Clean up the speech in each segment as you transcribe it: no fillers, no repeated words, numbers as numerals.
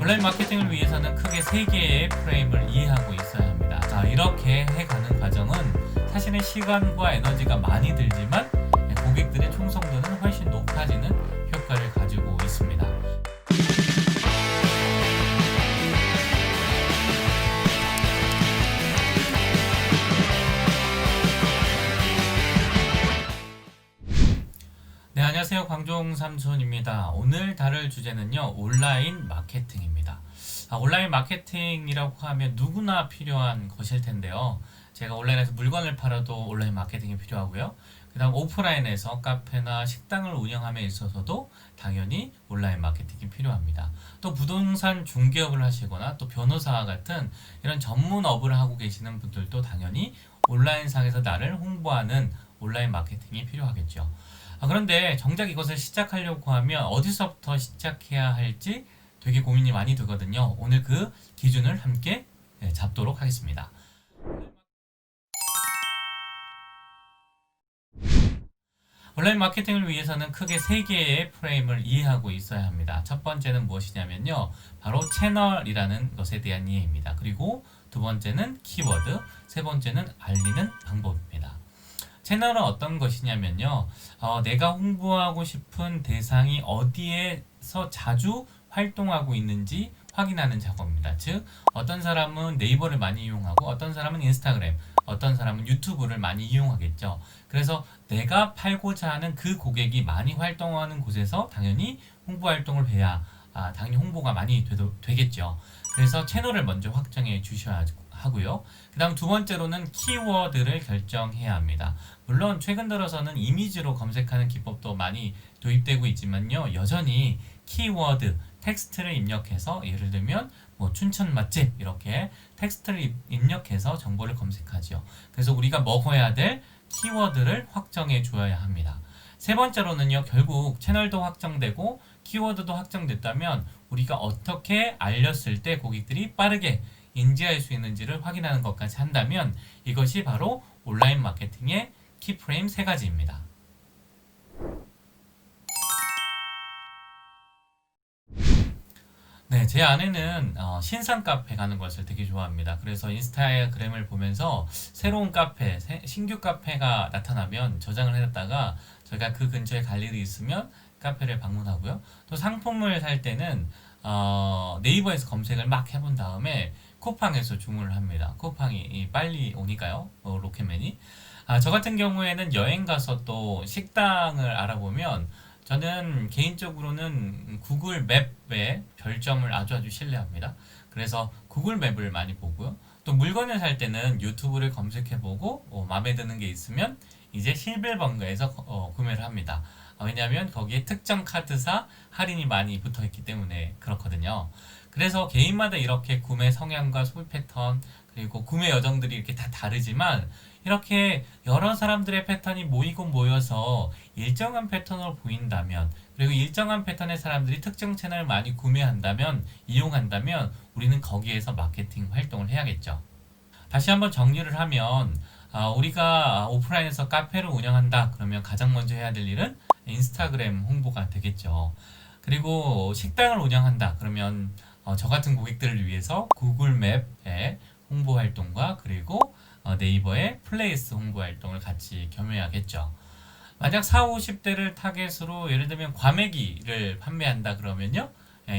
온라인 마케팅을 위해서는 크게 세 개의 프레임을 이해하고 있어야 합니다. 자, 이렇게 해가는 과정은 사실은 시간과 에너지가 많이 들지만 고객들의 충성도는 훨씬 높아지는 효과를 가지고 있습니다. 네, 안녕하세요. 광종 삼촌입니다. 오늘 다룰 주제는요, 온라인 마케팅입니다. 온라인 마케팅이라고 하면 누구나 필요한 것일 텐데요. 제가 온라인에서 물건을 팔아도 온라인 마케팅이 필요하고요. 그 다음 오프라인에서 카페나 식당을 운영함에 있어서도 당연히 온라인 마케팅이 필요합니다. 또 부동산 중개업을 하시거나 또 변호사와 같은 이런 전문업을 하고 계시는 분들도 당연히 온라인상에서 나를 홍보하는 온라인 마케팅이 필요하겠죠. 그런데 정작 이것을 시작하려고 하면 어디서부터 시작해야 할지 되게 고민이 많이 되거든요. 오늘 그 기준을 함께 잡도록 하겠습니다. 온라인 마케팅을 위해서는 크게 세 개의 프레임을 이해하고 있어야 합니다. 첫 번째는 무엇이냐면요, 바로 채널이라는 것에 대한 이해입니다. 그리고 두 번째는 키워드, 세 번째는 알리는 방법입니다. 채널은 어떤 것이냐면요, 내가 홍보하고 싶은 대상이 어디에서 자주 활동하고 있는지 확인하는 작업입니다. 즉, 어떤 사람은 네이버를 많이 이용하고 어떤 사람은 인스타그램, 어떤 사람은 유튜브를 많이 이용하겠죠. 그래서 내가 팔고자 하는 그 고객이 많이 활동하는 곳에서 당연히 홍보 활동을 해야 당연히 홍보가 많이 되겠죠. 그래서 채널을 먼저 확정해 주셔야 하고요. 그 다음 두 번째로는 키워드를 결정해야 합니다. 물론 최근 들어서는 이미지로 검색하는 기법도 많이 도입되고 있지만요, 여전히 키워드, 텍스트를 입력해서 예를 들면 뭐 춘천 맛집 이렇게 텍스트를 입력해서 정보를 검색하죠. 그래서 우리가 먹어야 될 키워드를 확정해 줘야 합니다. 세 번째로는요, 결국 채널도 확정되고 키워드도 확정됐다면 우리가 어떻게 알렸을 때 고객들이 빠르게 인지할 수 있는지를 확인하는 것까지 한다면 이것이 바로 온라인 마케팅의 키프레임 세 가지입니다. 네, 제 아내는 신상 카페 가는 것을 되게 좋아합니다. 그래서 인스타그램을 보면서 새로운 카페, 신규 카페가 나타나면 저장을 해놨다가 저희가 그 근처에 갈 일이 있으면 카페를 방문하고요. 또 상품을 살 때는 네이버에서 검색을 막 해본 다음에 쿠팡에서 주문을 합니다. 쿠팡이 빨리 오니까요, 로켓맨이. 저 같은 경우에는 여행 가서 또 식당을 알아보면 저는 개인적으로는 구글 맵에 별점을 아주 신뢰합니다. 그래서 구글 맵을 많이 보고요. 또 물건을 살 때는 유튜브를 검색해보고 마음에 드는 게 있으면 이제 실비번가에서 구매를 합니다. 왜냐하면 거기에 특정 카드사 할인이 많이 붙어있기 때문에 그렇거든요. 그래서 개인마다 이렇게 구매 성향과 소비 패턴 그리고 구매 여정들이 이렇게 다 다르지만 이렇게 여러 사람들의 패턴이 모이고 모여서 일정한 패턴으로 보인다면, 그리고 일정한 패턴의 사람들이 특정 채널을 많이 구매한다면, 이용한다면 우리는 거기에서 마케팅 활동을 해야겠죠. 다시 한번 정리를 하면 우리가 오프라인에서 카페를 운영한다 그러면 가장 먼저 해야 될 일은 인스타그램 홍보가 되겠죠. 그리고 식당을 운영한다 그러면 저 같은 고객들을 위해서 구글 맵의 홍보 활동과 그리고 네이버의 플레이스 홍보 활동을 같이 겸해야겠죠. 만약 40, 50대를 타겟으로 예를 들면 과메기를 판매한다 그러면요,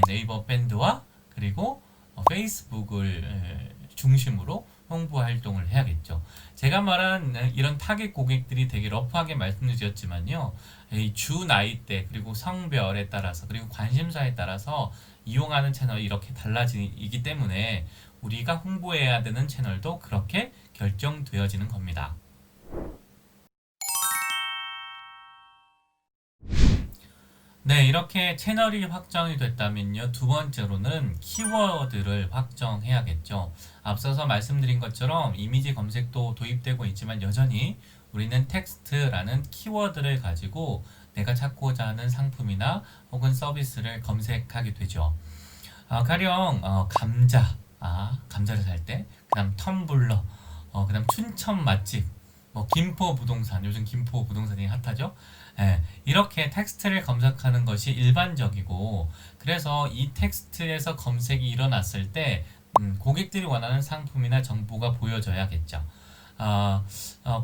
네이버 밴드와 그리고 페이스북을 중심으로 홍보 활동을 해야겠죠. 제가 말한 이런 타겟 고객들이 되게 러프하게 말씀을 드렸지만요, 주 나이대 그리고 성별에 따라서 그리고 관심사에 따라서 이용하는 채널이 이렇게 달라지기 때문에 우리가 홍보해야 되는 채널도 그렇게 결정되어지는 겁니다. 네, 이렇게 채널이 확정이 됐다면요, 두 번째로는 키워드를 확정해야겠죠. 앞서서 말씀드린 것처럼 이미지 검색도 도입되고 있지만 여전히 우리는 텍스트라는 키워드를 가지고 내가 찾고자 하는 상품이나 혹은 서비스를 검색하게 되죠. 가령 감자를 살 때, 그 다음 텀블러, 그 다음 춘천 맛집, 뭐 김포 부동산, 요즘 김포 부동산이 핫하죠? 예, 이렇게 텍스트를 검색하는 것이 일반적이고, 그래서 이 텍스트에서 검색이 일어났을 때 고객들이 원하는 상품이나 정보가 보여져야겠죠. 아,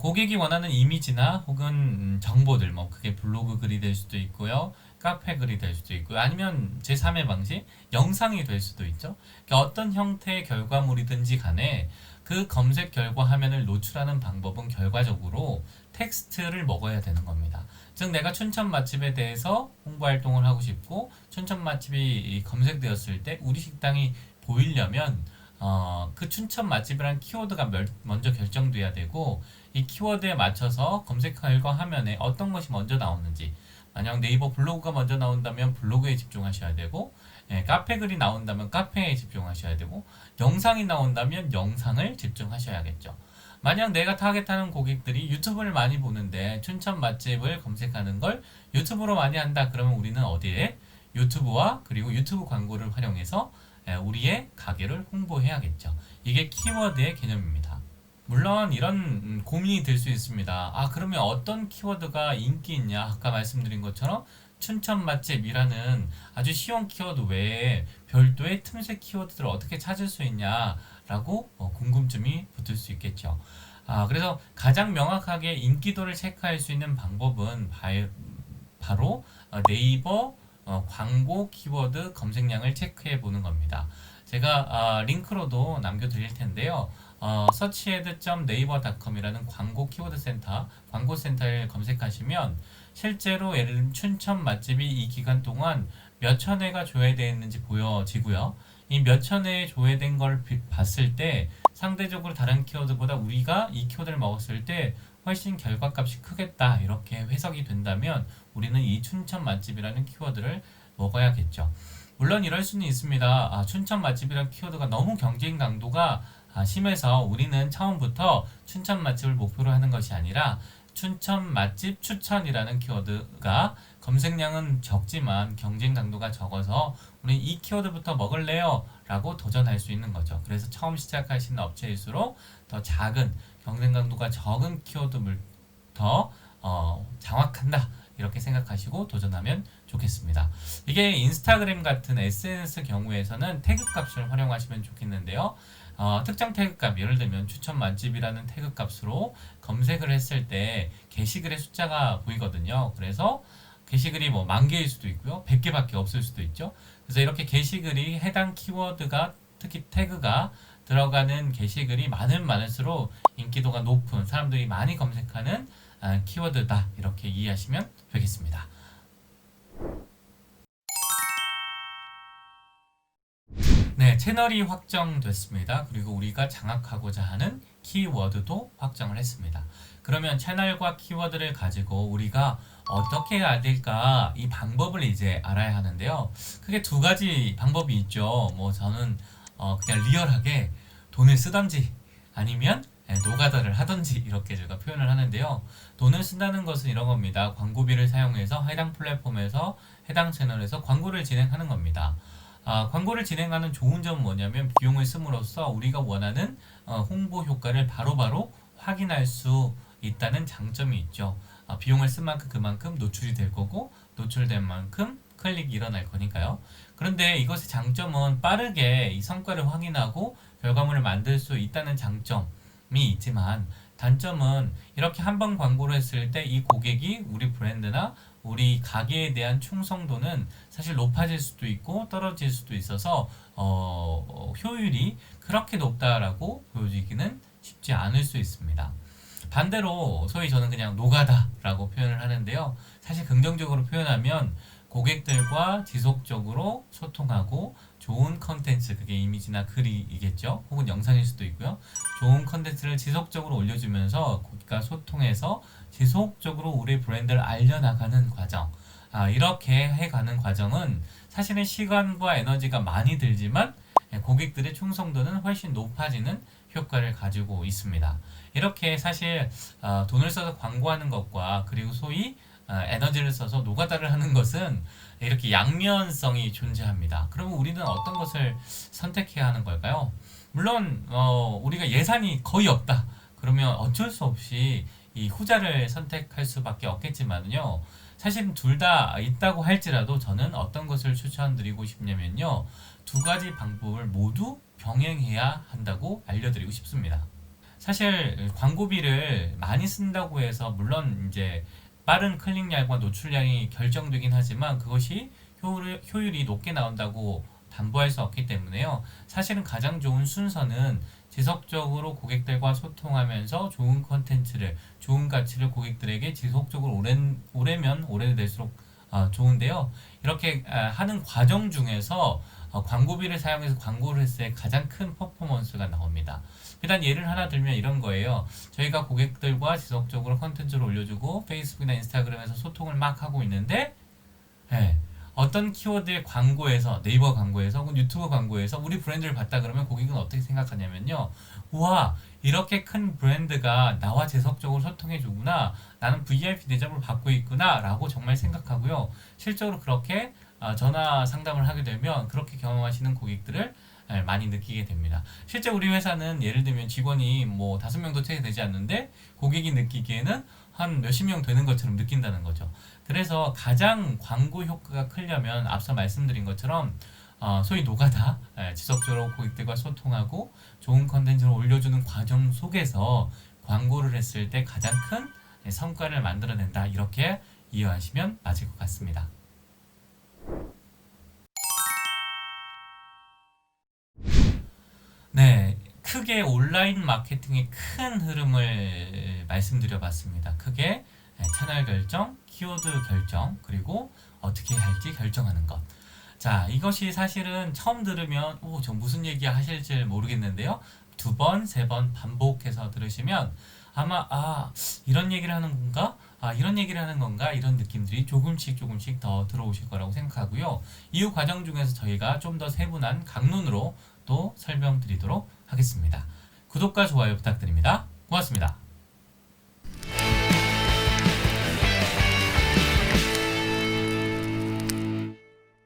고객이 원하는 이미지나 혹은 정보들, 뭐 그게 블로그 글이 될 수도 있고요, 카페 글이 될 수도 있고요, 아니면 제3의 방식, 영상이 될 수도 있죠. 그러니까 어떤 형태의 결과물이든지 간에 그 검색 결과 화면을 노출하는 방법은 결과적으로 텍스트를 먹어야 되는 겁니다. 즉 내가 춘천 맛집에 대해서 홍보 활동을 하고 싶고, 춘천 맛집이 검색되었을 때 우리 식당이 보이려면 그 춘천 맛집이라는 키워드가 먼저 결정돼야 되고, 이 키워드에 맞춰서 검색 결과 화면에 어떤 것이 먼저 나오는지, 만약 네이버 블로그가 먼저 나온다면 블로그에 집중하셔야 되고, 카페 글이 나온다면 카페에 집중하셔야 되고, 영상이 나온다면 영상을 집중하셔야겠죠. 만약 내가 타겟하는 고객들이 유튜브를 많이 보는데 춘천 맛집을 검색하는 걸 유튜브로 많이 한다, 그러면 우리는 어디에? 유튜브와 그리고 유튜브 광고를 활용해서 우리의 가게를 홍보해야겠죠. 이게 키워드의 개념입니다. 물론 이런 고민이 들 수 있습니다. 아, 그러면 어떤 키워드가 인기 있냐? 아까 말씀드린 것처럼 춘천 맛집이라는 아주 쉬운 키워드 외에 별도의 틈새 키워드들을 어떻게 찾을 수 있냐라고 궁금증이 붙을 수 있겠죠. 그래서 가장 명확하게 인기도를 체크할 수 있는 방법은 바로 네이버 광고 키워드 검색량을 체크해 보는 겁니다. 제가 링크로도 남겨드릴 텐데요. searched.naver.com이라는 광고 키워드 센터, 광고 센터를 검색하시면 실제로 예를 들면 춘천 맛집이 이 기간 동안 몇 천 회가 조회되어 있는지 보여지고요. 이 몇 천 회에 조회된 걸 봤을 때 상대적으로 다른 키워드보다 우리가 이 키워드를 먹었을 때 훨씬 결과값이 크겠다, 이렇게 해석이 된다면 우리는 이 춘천 맛집이라는 키워드를 먹어야겠죠. 물론 이럴 수는 있습니다. 춘천 맛집이라는 키워드가 너무 경쟁 강도가 심해서 우리는 처음부터 춘천 맛집을 목표로 하는 것이 아니라 춘천 맛집 추천이라는 키워드가 검색량은 적지만 경쟁 강도가 적어서 우리 이 키워드부터 먹을래요? 라고 도전할 수 있는 거죠. 그래서 처음 시작하시는 업체일수록 더 작은 경쟁 강도가 적은 키워드부터 장악한다, 이렇게 생각하시고 도전하면 좋겠습니다. 이게 인스타그램 같은 SNS 경우에서는 태그 값을 활용하시면 좋겠는데요. 특정 태그 값, 예를 들면 추천 맛집이라는 태그 값으로 검색을 했을 때 게시글의 숫자가 보이거든요. 그래서 게시글이 뭐 10,000개일 수도 있고요, 100개밖에 없을 수도 있죠. 그래서 이렇게 게시글이 해당 키워드가, 특히 태그가 들어가는 게시글이 많을수록 인기도가 높은, 사람들이 많이 검색하는 키워드다, 이렇게 이해하시면 되겠습니다. 네, 채널이 확정됐습니다. 그리고 우리가 장악하고자 하는 키워드도 확정을 했습니다. 그러면 채널과 키워드를 가지고 우리가 어떻게 해야 될까, 이 방법을 이제 알아야 하는데요. 크게 두 가지 방법이 있죠. 뭐 저는 그냥 리얼하게 돈을 쓰던지 아니면 노가다를 하던지, 이렇게 제가 표현을 하는데요. 돈을 쓴다는 것은 이런 겁니다. 광고비를 사용해서 해당 플랫폼에서 해당 채널에서 광고를 진행하는 겁니다. 광고를 진행하는 좋은 점은 뭐냐면 비용을 씀으로써 우리가 원하는 홍보 효과를 바로바로 확인할 수 있다는 장점이 있죠. 비용을 쓴 만큼 그만큼 노출이 될 거고, 노출된 만큼 클릭이 일어날 거니까요. 그런데 이것의 장점은 빠르게 이 성과를 확인하고 결과물을 만들 수 있다는 장점이 있지만, 단점은 이렇게 한 번 광고를 했을 때 이 고객이 우리 브랜드나 우리 가게에 대한 충성도는 사실 높아질 수도 있고 떨어질 수도 있어서 효율이 그렇게 높다라고 보여지기는 쉽지 않을 수 있습니다. 반대로 소위 저는 그냥 노가다라고 표현을 하는데요. 사실 긍정적으로 표현하면 고객들과 지속적으로 소통하고 좋은 컨텐츠, 그게 이미지나 글이겠죠. 혹은 영상일 수도 있고요. 좋은 컨텐츠를 지속적으로 올려주면서 고객과 소통해서 지속적으로 우리 브랜드를 알려나가는 과정. 이렇게 해가는 과정은 사실은 시간과 에너지가 많이 들지만 고객들의 충성도는 훨씬 높아지는 효과를 가지고 있습니다. 이렇게 사실 돈을 써서 광고하는 것과 그리고 소위 에너지를 써서 노가다를 하는 것은 이렇게 양면성이 존재합니다. 그러면 우리는 어떤 것을 선택해야 하는 걸까요? 물론 우리가 예산이 거의 없다, 그러면 어쩔 수 없이 이 후자를 선택할 수밖에 없겠지만요. 사실 둘 다 있다고 할지라도 저는 어떤 것을 추천드리고 싶냐면요. 두 가지 방법을 모두 병행해야 한다고 알려드리고 싶습니다. 사실 광고비를 많이 쓴다고 해서 물론 이제 빠른 클릭량과 노출량이 결정되긴 하지만 그것이 효율이 높게 나온다고 담보할 수 없기 때문에요. 사실은 가장 좋은 순서는 지속적으로 고객들과 소통하면서 좋은 컨텐츠를, 좋은 가치를 고객들에게 지속적으로 오래면 오래될수록 좋은데요. 이렇게 하는 과정 중에서 광고비를 사용해서 광고를 했을 때 가장 큰 퍼포먼스가 나옵니다. 일단 예를 하나 들면 이런 거예요. 저희가 고객들과 지속적으로 컨텐츠를 올려주고 페이스북이나 인스타그램에서 소통을 막 하고 있는데 예, 어떤 키워드의 광고에서 네이버 광고에서 혹은 유튜브 광고에서 우리 브랜드를 봤다 그러면 고객은 어떻게 생각하냐면요. 우와 이렇게 큰 브랜드가 나와 지속적으로 소통해 주구나. 나는 VIP 대접을 받고 있구나 라고 정말 생각하고요. 실제로 그렇게 전화 상담을 하게 되면 그렇게 경험하시는 고객들을 많이 느끼게 됩니다. 실제 우리 회사는 예를 들면 직원이 뭐 5명도 채 되지 않는데 고객이 느끼기에는 한 몇십 명 되는 것처럼 느낀다는 거죠. 그래서 가장 광고 효과가 크려면 앞서 말씀드린 것처럼 소위 노가다 지속적으로 고객들과 소통하고 좋은 컨텐츠를 올려주는 과정 속에서 광고를 했을 때 가장 큰 성과를 만들어낸다. 이렇게 이해하시면 맞을 것 같습니다. 네, 크게 온라인 마케팅의 큰 흐름을 말씀드려 봤습니다. 크게 채널 결정, 키워드 결정, 그리고 어떻게 할지 결정하는 것. 자, 이것이 사실은 처음 들으면 저 무슨 얘기 하실지 모르겠는데요. 두 번, 세 번 반복해서 들으시면 아마 이런 얘기를 하는 건가? 이런 얘기를 하는 건가? 이런 느낌들이 조금씩 더 들어오실 거라고 생각하고요. 이후 과정 중에서 저희가 좀 더 세분한 강론으로 또 설명드리도록 하겠습니다. 구독과 좋아요 부탁드립니다. 고맙습니다.